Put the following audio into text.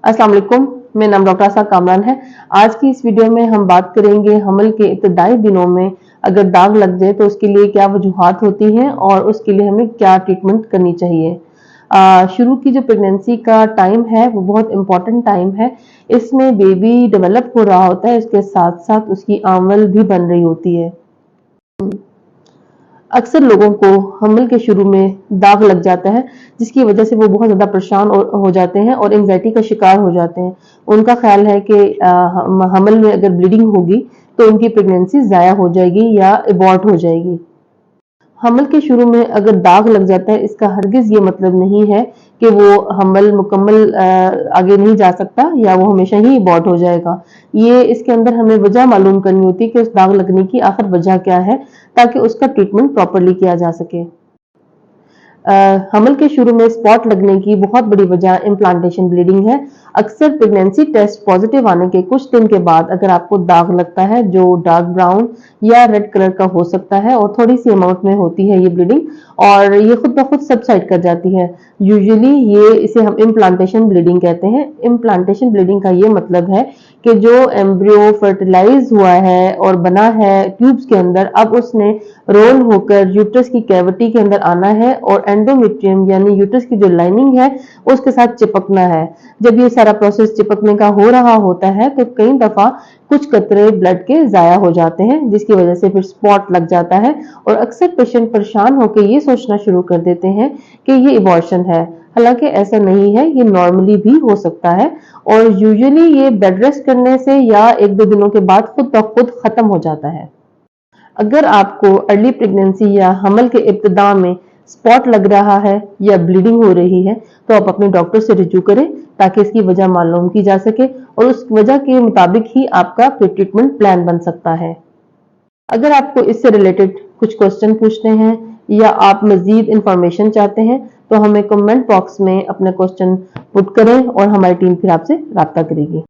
अस्सलाम वालेकुम, मेरा नाम डॉक्टर आसा कामरान है। आज की इस वीडियो में हम बात करेंगे हमल के इब्तिदाई दिनों में अगर दाग लग जाए तो उसके लिए क्या वजूहात होती हैं और उसके लिए हमें क्या ट्रीटमेंट करनी चाहिए। शुरू की जो प्रेगनेंसी का टाइम है वो बहुत इम्पोर्टेंट टाइम है। इसमें बेबी डेवलप हो रहा होता है, इसके साथ साथ उसकी आंवल भी बन रही होती है। अक्सर लोगों को हमल के शुरू में दाग लग जाता है, जिसकी वजह से वो बहुत ज़्यादा परेशान हो जाते हैं और एंग्जाइटी का शिकार हो जाते हैं। उनका ख्याल है कि हमल में अगर ब्लीडिंग होगी तो उनकी प्रेगनेंसी ज़ाया हो जाएगी या एबॉर्ट हो जाएगी। हमल के शुरू में अगर दाग लग जाता है, इसका हरगिज़ ये मतलब नहीं है कि वो हमल मुकम्मल आगे नहीं जा सकता या वो हमेशा ही एबॉर्ट हो जाएगा। ये इसके अंदर हमें वजह मालूम करनी होती है कि उस दाग लगने की आखिर वजह क्या है, ताकि उसका ट्रीटमेंट प्रॉपर्ली किया जा सके। हमल के शुरू में स्पॉट लगने की बहुत बड़ी वजह इम्प्लांटेशन ब्लीडिंग है। अक्सर प्रेगनेंसी टेस्ट पॉजिटिव आने के कुछ दिन के बाद अगर आपको दाग लगता है जो डार्क ब्राउन या रेड कलर का हो सकता है और थोड़ी सी अमाउंट में होती है ये ब्लीडिंग और ये खुद ब खुद सबसाइड कर जाती है। यूजुअली इसे हम इम्प्लांटेशन ब्लीडिंग कहते हैं। इम्प्लांटेशन ब्लीडिंग का ये मतलब है कि जो एम्ब्रियो फर्टिलाइज हुआ है और बना है ट्यूब्स के अंदर, अब उसने रोल होकर यूट्रस की कैविटी के अंदर आना है और एंडोमेट्रियम यानी यूट्रस की जो लाइनिंग है उसके साथ चिपकना है। जब ये सारा प्रोसेस चिपकने का हो रहा होता है तो कई दफा कुछ कतरे ब्लड के जाया हो जाते हैं, जिसकी वजह से फिर स्पॉट लग जाता है और अक्सर पेशेंट परेशान होकर ये सोचना शुरू कर देते हैं कि ये एबॉर्शन है। हालांकि ऐसा नहीं है, ये नॉर्मली भी हो सकता है और यूजुअली ये बेड रेस्ट करने से या एक दो दिनों के बाद खुद ब खुद खत्म हो जाता है। अगर आपको अर्ली प्रेगनेंसी या हमल के इब्तिदा में स्पॉट लग रहा है या ब्लीडिंग हो रही है तो आप अपने डॉक्टर से रिव्यू करें ताकि इसकी वजह मालूम की जा सके और उस वजह के मुताबिक ही आपका फिर ट्रीटमेंट प्लान बन सकता है। अगर आपको इससे रिलेटेड कुछ क्वेश्चन पूछने हैं या आप मजीद इंफॉर्मेशन चाहते हैं तो हमें कमेंट बॉक्स में अपने क्वेश्चन पुट करें और हमारी टीम फिर आपसे राब्ता करेगी।